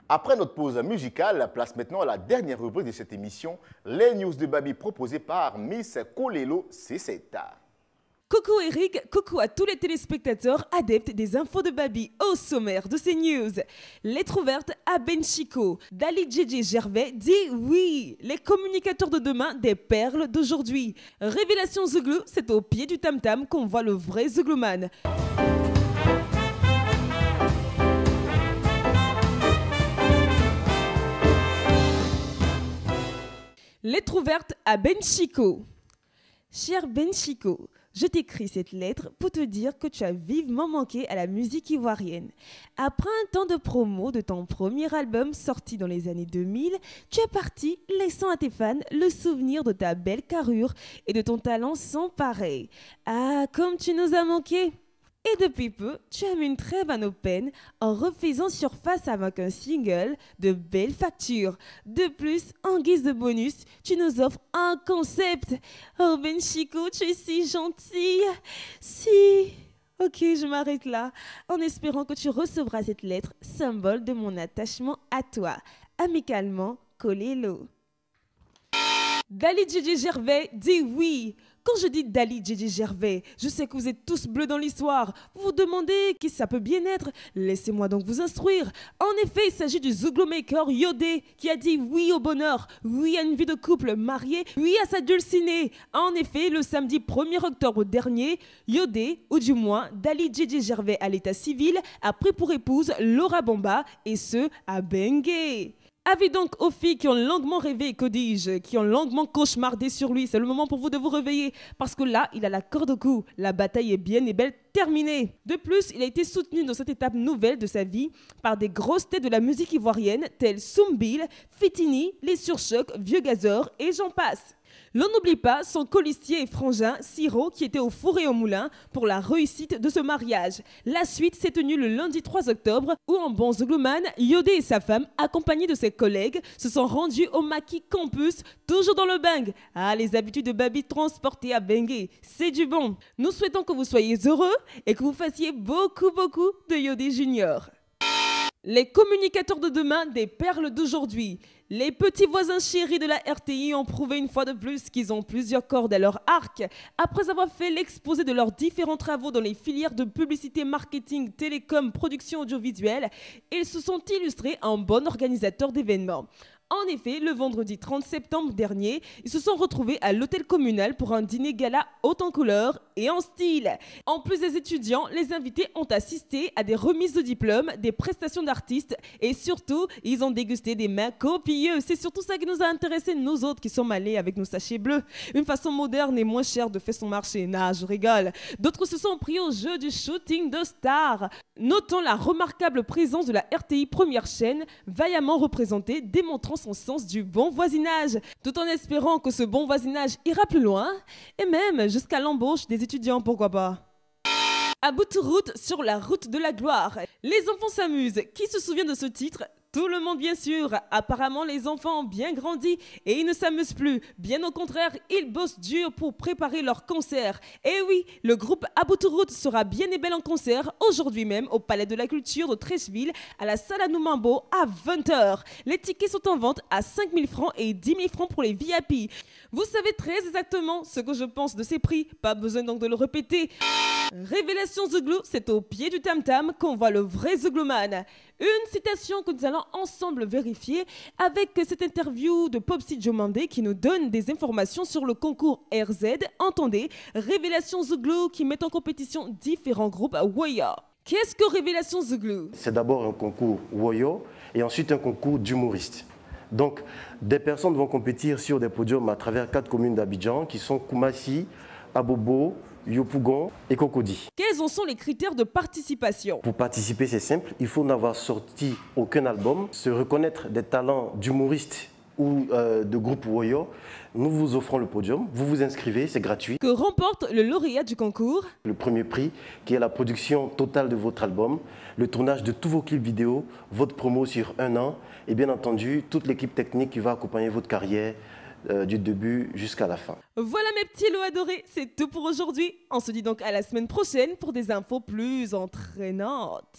Après notre pause musicale, place maintenant à la dernière rubrique de cette émission, les news de Babi proposées par Miss Kolelo C7. Coucou Eric, coucou à tous les téléspectateurs adeptes des infos de Babi. Au sommaire de ces news, lettre ouverte à Ben Chico. Dali JJ Gervais dit oui. Les communicateurs de demain des perles d'aujourd'hui. Révélation Zouglou, c'est au pied du tam-tam qu'on voit le vrai Zouglouman. Lettre ouverte à Ben Chico. Cher Ben Chico, je t'écris cette lettre pour te dire que tu as vivement manqué à la musique ivoirienne. Après un temps de promo de ton premier album sorti dans les années 2000, tu es parti laissant à tes fans le souvenir de ta belle carrure et de ton talent sans pareil. Ah, comme tu nous as manqué! Et depuis peu, tu as mis une trêve à nos peines en refaisant surface avec un single de belle facture. De plus, en guise de bonus, tu nous offres un concept. Oh Ben Chico, tu es si gentil. Si. Ok, je m'arrête là, en espérant que tu recevras cette lettre, symbole de mon attachement à toi. Amicalement, Kolelo. Dali JJ Gervais dit oui. Quand je dis Dali JJ Gervais, je sais que vous êtes tous bleus dans l'histoire. Vous vous demandez qui ça peut bien être. Laissez-moi donc vous instruire. En effet, il s'agit du Zouglou-maker Yodé qui a dit oui au bonheur, oui à une vie de couple marié, oui à sa dulcinée. En effet, le samedi 1er octobre dernier, Yodé, ou du moins Dali JJ Gervais à l'état civil, a pris pour épouse Laura Bamba et ce à Bengué. Avis donc aux filles qui ont longuement rêvé, que dis-je, qui ont longuement cauchemardé sur lui. C'est le moment pour vous de vous réveiller. Parce que là, il a la corde au cou. La bataille est bien et belle terminée. De plus, il a été soutenu dans cette étape nouvelle de sa vie par des grosses têtes de la musique ivoirienne telles Soumbil, Fitini, Les Surchocs, Vieux Gazor et j'en passe. L'on n'oublie pas son colistier et frangin, Siro, qui était au four et au moulin pour la réussite de ce mariage. La suite s'est tenue le lundi 3 octobre où en bon Zouglouman, Yodé et sa femme, accompagnés de ses collègues, se sont rendus au Maquis Campus, toujours dans le bang. Ah, les habitudes de Babi transportées à Bengué, c'est du bon. Nous souhaitons que vous soyez heureux et que vous fassiez beaucoup de Yodé Junior. Les communicateurs de demain des perles d'aujourd'hui. Les petits voisins chéris de la RTI ont prouvé une fois de plus qu'ils ont plusieurs cordes à leur arc. Après avoir fait l'exposé de leurs différents travaux dans les filières de publicité, marketing, télécom, production audiovisuelle, ils se sont illustrés en bons organisateurs d'événements. En effet, le vendredi 30 septembre dernier, ils se sont retrouvés à l'hôtel communal pour un dîner gala haut en couleur et en style. En plus des étudiants, les invités ont assisté à des remises de diplômes, des prestations d'artistes et surtout, ils ont dégusté des mets copieux. C'est surtout ça qui nous a intéressés, nous autres qui sommes allés avec nos sachets bleus. Une façon moderne et moins chère de faire son marché. Nah, je rigole. D'autres se sont pris au jeu du shooting de stars. Notons la remarquable présence de la RTI première chaîne, vaillamment représentée, démontrant son sens du bon voisinage, tout en espérant que ce bon voisinage ira plus loin, et même jusqu'à l'embauche des étudiants, pourquoi pas. À bout de route, sur la route de la gloire, les enfants s'amusent. Qui se souvient de ce titre ? Tout le monde, bien sûr. Apparemment, les enfants ont bien grandi et ils ne s'amusent plus. Bien au contraire, ils bossent dur pour préparer leur concert. Et oui, le groupe Abouturoute sera bien et belle en concert aujourd'hui même au Palais de la Culture de Treichville à la salle Anoumambo à 20 h. Les tickets sont en vente à 5 000 francs et 10 000 francs pour les VIP. Vous savez très exactement ce que je pense de ces prix. Pas besoin donc de le répéter. Révélation Zouglou, c'est au pied du tam-tam qu'on voit le vrai Zouglouman. Une citation que nous allons ensemble vérifier avec cette interview de Popsi Diomandé qui nous donne des informations sur le concours RZ. Entendez, Révélation Zouglou qui met en compétition différents groupes Woya. Qu'est-ce que Révélation Zouglou? C'est d'abord un concours Woyo et ensuite un concours d'humoristes. Donc, des personnes vont compétir sur des podiums à travers 4 communes d'Abidjan qui sont Koumassi, Abobo, Yopougon et Cocody. Quels en sont les critères de participation? Pour participer, c'est simple. Il faut n'avoir sorti aucun album, se reconnaître des talents d'humoristes ou de groupe Woyo. Nous vous offrons le podium, vous vous inscrivez, c'est gratuit. Que remporte le lauréat du concours? Le premier prix, qui est la production totale de votre album, le tournage de tous vos clips vidéo, votre promo sur 1 an et bien entendu, toute l'équipe technique qui va accompagner votre carrière du début jusqu'à la fin. Voilà mes petits lots adorés, c'est tout pour aujourd'hui. On se dit donc à la semaine prochaine pour des infos plus entraînantes.